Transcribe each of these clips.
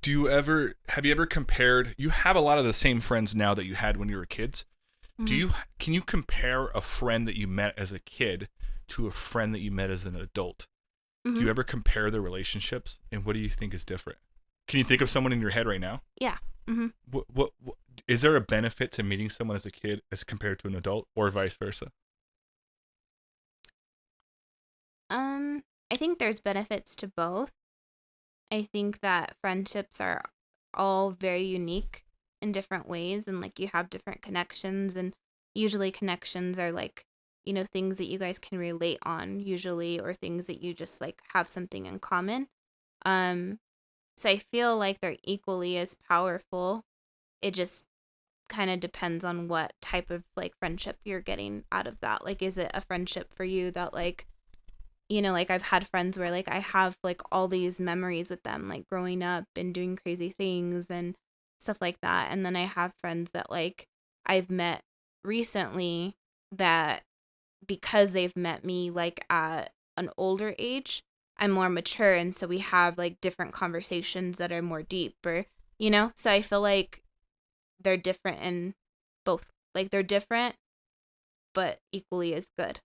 Have you ever compared, you have a lot of the same friends now that you had when you were kids. Mhm. Can you compare a friend that you met as a kid to a friend that you met as an adult? Do Mhm. you ever compare the relationships, and what do you think is different? Can you think of someone in your head right now? Yeah. Mhm. What is there a benefit to meeting someone as a kid as compared to an adult, or vice versa? Um, I think there's benefits to both. I think that friendships are all very unique in different ways, and like you have different connections, and usually connections are like, things that you guys can relate on usually, or things that you just like have something in common. Um, so I feel like they're equally as powerful. It just kind of depends on what type of like friendship you're getting out of that. Like, is it a friendship for you that like, like I've had friends where like I have like all these memories with them, like growing up and doing crazy things and stuff like that. And then I have friends that like I've met recently that because they've met me like at an older age, I'm more mature. And so we have like different conversations that are more deep or. So I feel like they're different in both. Like they're different, but equally as good.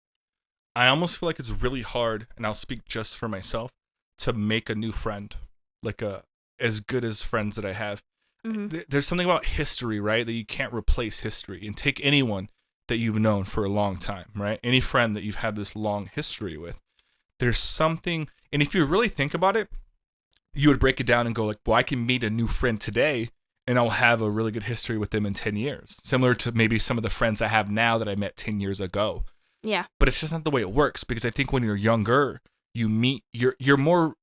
I almost feel like it's really hard, and I'll speak just for myself, to make a new friend, like a as good as friends that I have. Mm-hmm. There's something about history, right? That you can't replace history. And take anyone that you've known for a long time, right? Any friend that you've had this long history with. There's something, and if you really think about it, you would break it down and go like, well, I can meet a new friend today and I'll have a really good history with them in 10 years. Similar to maybe some of the friends I have now that I met 10 years ago. Yeah. But it's just not the way it works, because I think when you're younger, you're more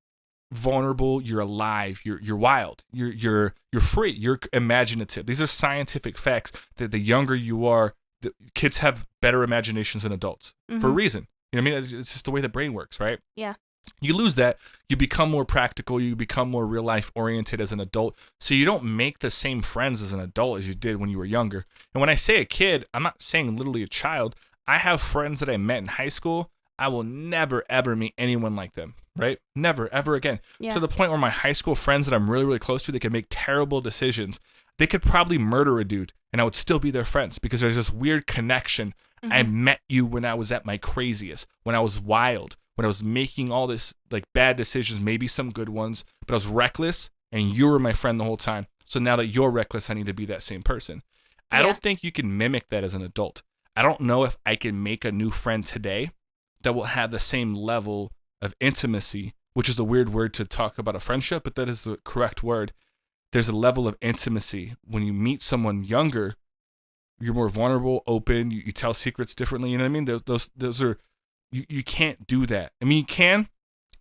vulnerable, you're alive, you're wild, you're free, you're imaginative. These are scientific facts that the younger you are, the kids have better imaginations than adults for a Mm-hmm. reason. You know what I mean? It's just the way the brain works, right? Yeah. You lose that, you become more practical, you become more real life oriented as an adult. So you don't make the same friends as an adult as you did when you were younger. And when I say a kid, I'm not saying literally a child. I have friends that I met in high school. I will never ever meet anyone like them, right? Never ever again. To Yeah. the point where my high school friends that I'm really really close to, they can make terrible decisions. They could probably murder a dude and I would still be their friends, because there's this weird connection. I Mm-hmm. met you when I was at my craziest, when I was wild, when I was making all this like bad decisions, maybe some good ones, but I was reckless, and you were my friend the whole time. So now that you're reckless, I need to be that same person. I Yeah. don't think you can mimic that as an adult. I don't know if I can make a new friend today that will have the same level of intimacy, which is a weird word to talk about a friendship, but that is the correct word. There's a level of intimacy when you meet someone younger. You're more vulnerable, open. You tell secrets differently. You know what I mean? Those are you can't do that. I mean, you can,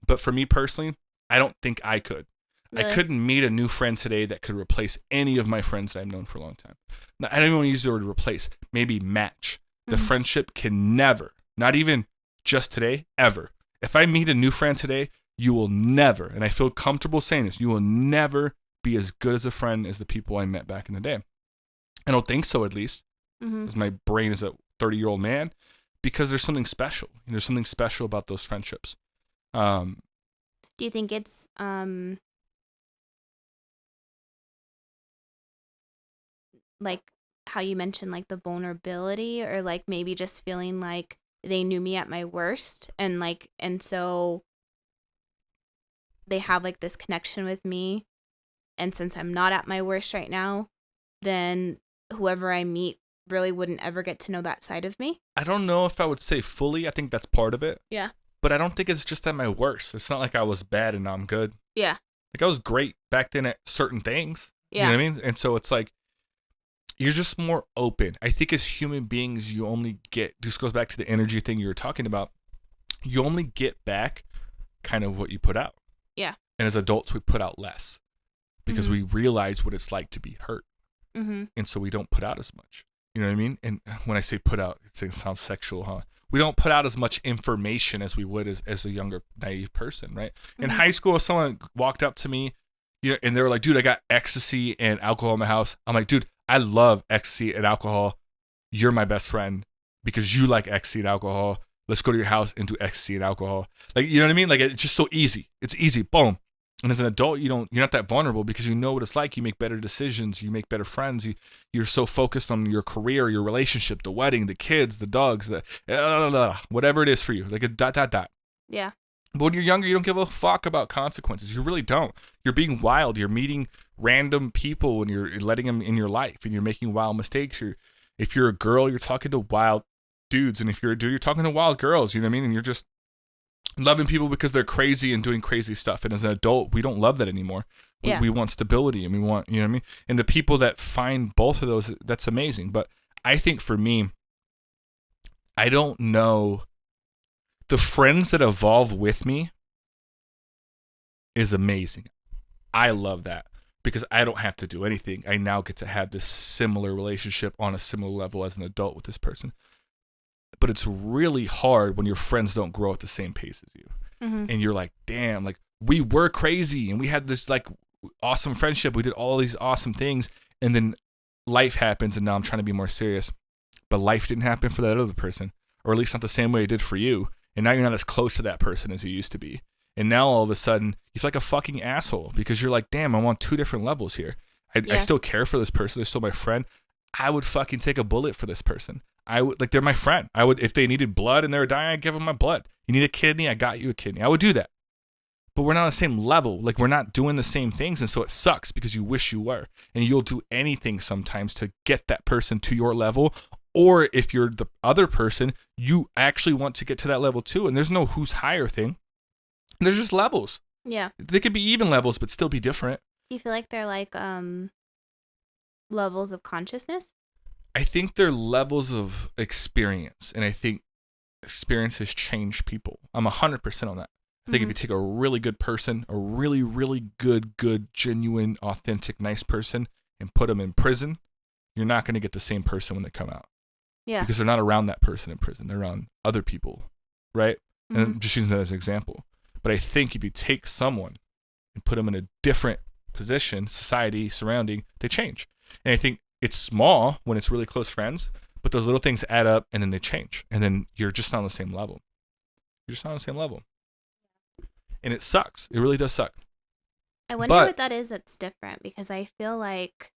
but for me personally, I don't think I could. I Really. couldn't meet a new friend today that could replace any of my friends that I've known for a long time. Now, I don't even want to use the word replace. Maybe match. The Mm-hmm. friendship can never, not even just today, ever. If I meet a new friend today, you will never, and I feel comfortable saying this, you will never be as good as a friend as the people I met back in the day. I don't think so, at least, Mm-hmm. as my brain is a 30-year-old man, because there's something special. There's something special about those friendships. Um, Do you think it's like how you mentioned like the vulnerability, or like maybe just feeling like they knew me at my worst, and like and so they have like this connection with me, and since I'm not at my worst right now, then whoever I meet really wouldn't ever get to know that side of me. I don't know if I would say fully. I think that's part of it. Yeah. But I don't think it's just at my worst. It's not like I was bad and now I'm good. Yeah. Like I was great back then at certain things. You know Yeah. what I mean? And so it's like you're just more open. I think as human beings, you only get, this goes back to the energy thing you were talking about. You only get back kind of what you put out. Yeah. And as adults, we put out less because Mm-hmm. we realize what it's like to be hurt. Mm-hmm. And so we don't put out as much. You know what I mean? And when I say put out, it sounds sexual, huh? We don't put out as much information as we would as a younger, naive person, right? In Mm-hmm. high school, if someone walked up to me, and they were like, dude, I got ecstasy and alcohol in my house. I'm like, dude, I love ecstasy and alcohol. You're my best friend because you like ecstasy and alcohol. Let's go to your house and do ecstasy and alcohol. Like, you know what I mean? Like, it's just so easy. It's easy. Boom. And as an adult, you're not that vulnerable because you know what it's like. You make better decisions. You make better friends. You're so focused on your career, your relationship, the wedding, the kids, the dogs, whatever it is for you, like a dot, dot, dot. Yeah. But when you're younger, you don't give a fuck about consequences. You really don't. You're being wild. You're meeting random people and you're letting them in your life and you're making wild mistakes. If you're a girl, you're talking to wild dudes. And if you're a dude, you're talking to wild girls. You know what I mean? And you're just loving people because they're crazy and doing crazy stuff. And as an adult, we don't love that anymore. We want stability and we want, you know what I mean? And the people that find both of those, that's amazing. But I think for me, I don't know. The friends that evolve with me is amazing. I love that because I don't have to do anything. I now get to have this similar relationship on a similar level as an adult with this person. But it's really hard when your friends don't grow at the same pace as you. Mm-hmm. And you're like, damn, like we were crazy and we had this like awesome friendship. We did all these awesome things. And then life happens and now I'm trying to be more serious. But life didn't happen for that other person, or at least not the same way it did for you. And now you're not as close to that person as you used to be. And now all of a sudden you feel like a fucking asshole because you're like, damn, I'm on two different levels here. I still care for this person. They're still my friend. I would fucking take a bullet for this person. I would, like, they're my friend. I would, if they needed blood and they were dying, I'd give them my blood. You need a kidney? I got you a kidney. I would do that. But we're not on the same level. Like, we're not doing the same things. And so it sucks because you wish you were. And you'll do anything sometimes to get that person to your level. Or if you're the other person, you actually want to get to that level too. And there's no who's higher thing. There's just levels. Yeah. They could be even levels, but still be different. Do you feel like they're like levels of consciousness? I think they're levels of experience, and I think experiences change people. I'm 100% on that. I think if you take a really good person, a really, really good, genuine, authentic, nice person, and put them in prison, you're not going to get the same person when they come out. Yeah. Because they're not around that person in prison. They're around other people, right? Mm-hmm. And I'm just using that as an example. But I think if you take someone and put them in a different position, society, surrounding, they change. And I think it's small when it's really close friends, but those little things add up and then they change. And then you're just not on the same level. You're just not on the same level. And it sucks. It really does suck. I wonder what that is that's different, because I feel like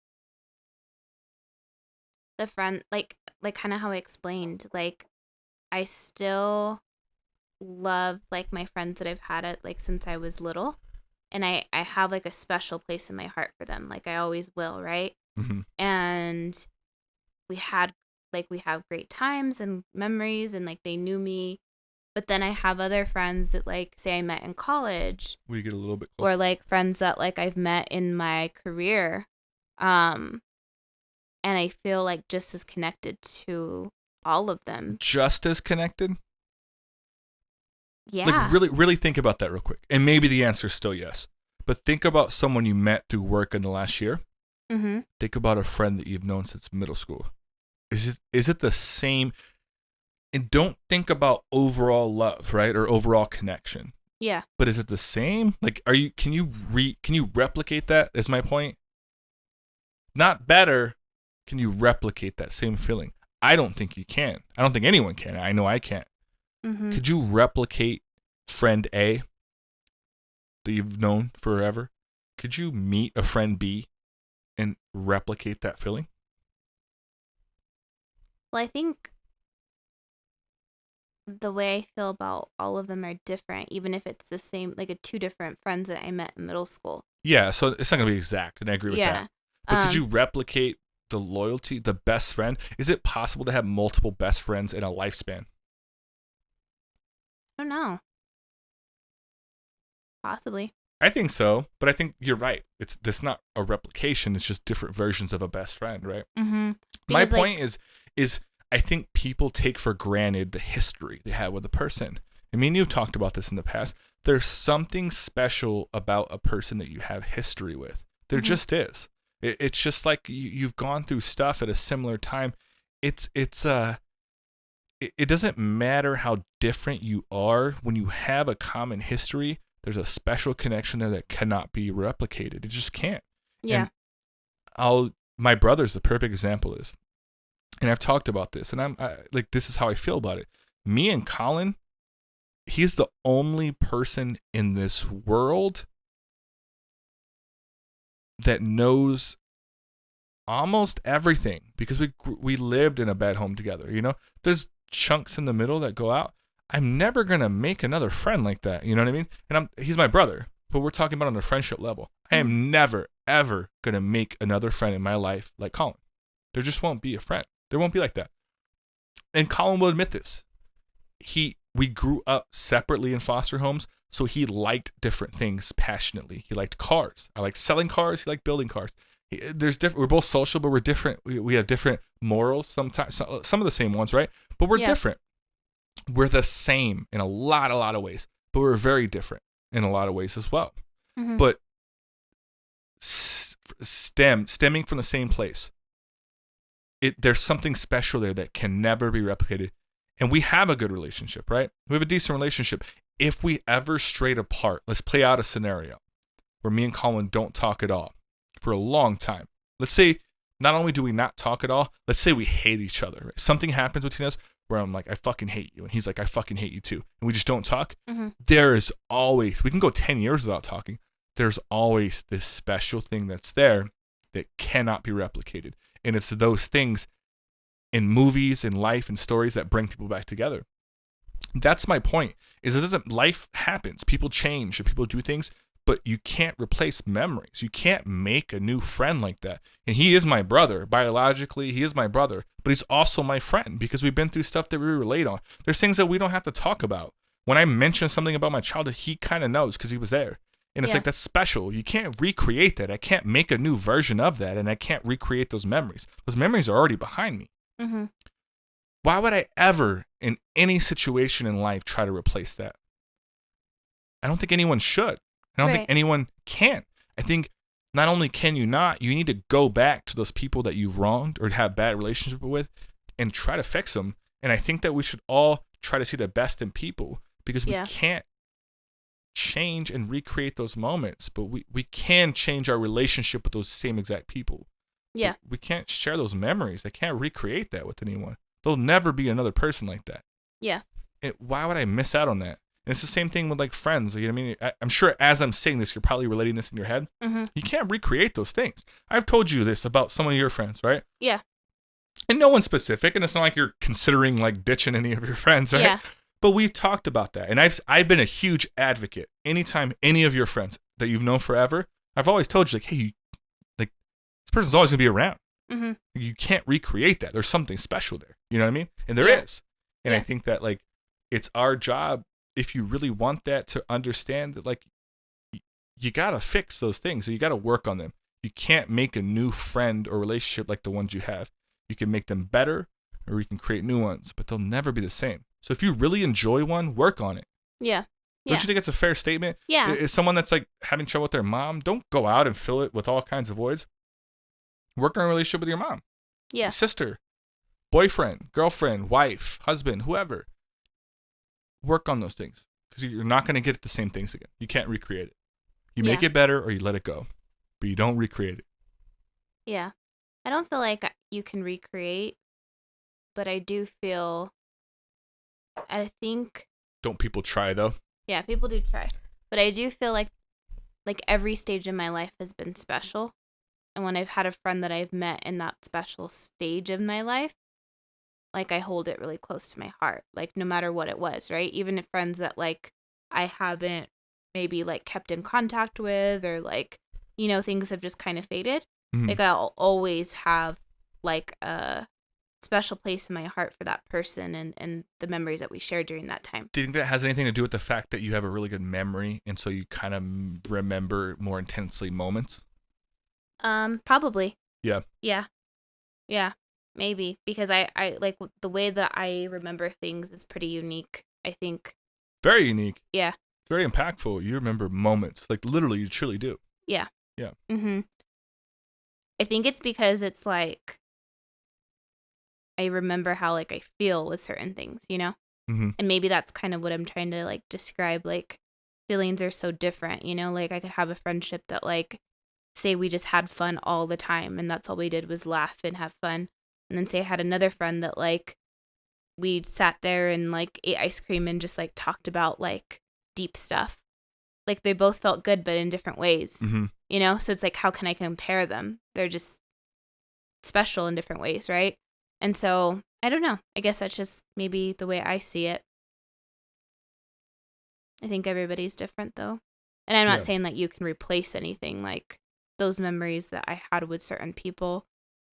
the friend, like kind of how I explained, like I still love like my friends that I've had it like since I was little. And I have like a special place in my heart for them. Like I always will, right? Mm-hmm. And we have great times and memories, and like they knew me. But then I have other friends that like say I met in college. We get a little bit closer. Or like friends that like I've met in my career. And I feel like just as connected to all of them. Just as connected? Yeah. Like really, really think about that real quick. And maybe the answer is still yes. But think about someone you met through work in the last year. Mm-hmm. Think about a friend that you've known since middle school. Is it the same? And don't think about overall love, right? Or overall connection. Yeah. But is it the same? Like, can you replicate that? Is my point. Not better. Can you replicate that same feeling? I don't think you can. I don't think anyone can. I know I can't. Mm-hmm. Could you replicate friend A that you've known forever? Could you meet a friend B and replicate that feeling? Well, I think the way I feel about all of them are different, even if it's the same, like two different friends that I met in middle school. Yeah, so it's not going to be exact, and I agree with that. But could you replicate the loyalty, the best friend? Is it possible to have multiple best friends in a lifespan? I don't know. Possibly. I think so, but I think you're right. It's not a replication. It's just different versions of a best friend, right? Mm-hmm. My point is I think people take for granted the history they have with a person. I mean, you've talked about this in the past. There's something special about a person that you have history with. There just is. It's just like you've gone through stuff at a similar time. It doesn't matter how different you are. When you have a common history, there's a special connection there that cannot be replicated. It just can't. Yeah. And my brother's the perfect example of this. And I've talked about this, and this is how I feel about it. Me and Colin, he's the only person in this world that knows almost everything because we lived in a bed home together. There's chunks in the middle that go out. I'm never gonna make another friend like that. You know what I mean? And he's my brother, but we're talking about on a friendship level. I am never ever gonna make another friend in my life like Colin. There just won't be a friend. There won't be like that. And Colin will admit this. We grew up separately in foster homes, so he liked different things passionately. He liked cars. I like selling cars. He liked building cars. We're both social, but we're different. We have different morals sometimes. Some of the same ones, right? But we're different. We're the same in a lot of ways, but we're very different in a lot of ways as well. Mm-hmm. But stemming from the same place, there's something special there that can never be replicated. And we have a good relationship, right? We have a decent relationship. If we ever strayed apart, let's play out a scenario where me and Colin don't talk at all for a long time. Let's say not only do we not talk at all, let's say we hate each other. Right? Something happens between us where I'm like, I fucking hate you. And he's like, I fucking hate you too. And we just don't talk. Mm-hmm. There is always, we can go 10 years without talking. There's always this special thing that's there that cannot be replicated. And it's those things in movies, in life, and stories that bring people back together. That's my point. Life happens. People change and people do things, but you can't replace memories. You can't make a new friend like that. And he is my brother. Biologically, he is my brother, but he's also my friend because we've been through stuff that we relate on. There's things that we don't have to talk about. When I mention something about my childhood, he kind of knows because he was there. And it's like, that's special. You can't recreate that. I can't make a new version of that, and I can't recreate those memories. Those memories are already behind me. Mm-hmm. Why would I ever, in any situation in life, try to replace that? I don't think anyone should. I don't think anyone can. I think not only can you not, you need to go back to those people that you've wronged or have bad relationship with and try to fix them. And I think that we should all try to see the best in people because we can't change and recreate those moments, but we can change our relationship with those same exact people. Yeah. But we can't share those memories. I can't recreate that with anyone. There'll never be another person like that. Yeah. Why would I miss out on that? And it's the same thing with like friends. You know what I mean? I'm sure as I'm saying this, you're probably relating this in your head. Mm-hmm. You can't recreate those things. I've told you this about some of your friends, right? Yeah. And no one's specific, and it's not like you're considering like ditching any of your friends, right? Yeah. But we've talked about that, and I've been a huge advocate. Anytime any of your friends that you've known forever, I've always told you like, hey, this person's always gonna be around. Mm-hmm. You can't recreate that. There's something special there. You know what I mean? And there is. And I think that like it's our job, if you really want that, to understand that like you gotta fix those things. So you gotta work on them. You can't make a new friend or relationship like the ones you have. You can make them better, or you can create new ones, but they'll never be the same. So if you really enjoy one, work on it. Yeah. Don't you think it's a fair statement? Yeah. Is someone that's like having trouble with their mom, don't go out and fill it with all kinds of voids. Work on a relationship with your mom. Yeah. Sister, boyfriend, girlfriend, wife, husband, whoever. Work on those things because you're not going to get the same things again. You can't recreate it. You make it better or you let it go, but you don't recreate it. Yeah. I don't feel like you can recreate, but I do feel, I think. Don't people try though? Yeah, people do try. But I do feel like every stage in my life has been special. And when I've had a friend that I've met in that special stage of my life, like I hold it really close to my heart. Like no matter what it was, right? Even if friends that like I haven't maybe like kept in contact with or like, you know, things have just kind of faded. Mm-hmm. Like I'll always have like a special place in my heart for that person and the memories that we shared during that time. Do you think that has anything to do with the fact that you have a really good memory and so you kind of remember more intensely moments? Probably. Yeah. Yeah. Yeah. Maybe because I like the way that I remember things is pretty unique, I think. Very unique. Yeah. It's very impactful. You remember moments, like literally you truly do. Yeah. Yeah. Mm-hmm. I think it's because it's like I remember how like I feel with certain things, you know? Mm-hmm. And maybe that's kind of what I'm trying to like describe. Like feelings are so different, you know? Like I could have a friendship that like say we just had fun all the time and that's all we did was laugh and have fun. And then say I had another friend that like we sat there and like ate ice cream and just like talked about like deep stuff. Like they both felt good, but in different ways. Mm-hmm. you know? So it's like, how can I compare them? They're just special in different ways, right? And so I don't know. I guess that's just maybe the way I see it. I think everybody's different though. And I'm not saying that you can replace anything, like those memories that I had with certain people,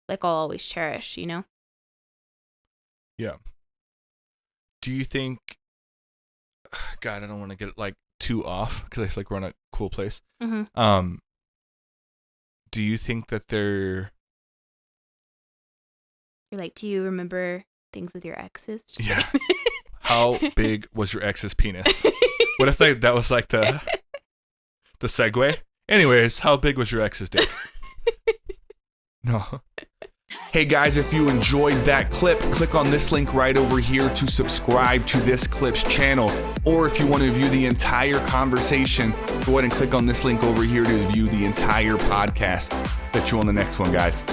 like I'll always cherish, you know? Yeah. Do you think, God, I don't want to get like too off because I feel like we're in a cool place. Mm-hmm. Do you think that they're... You're like, do you remember things with your exes? Just Yeah. kidding. How big was your ex's penis? What if that was like the segue? Anyways, how big was your ex's dick? No. Hey guys, if you enjoyed that clip, click on this link right over here to subscribe to this clip's channel. Or if you want to view the entire conversation, go ahead and click on this link over here to view the entire podcast. Bet you on the next one, guys.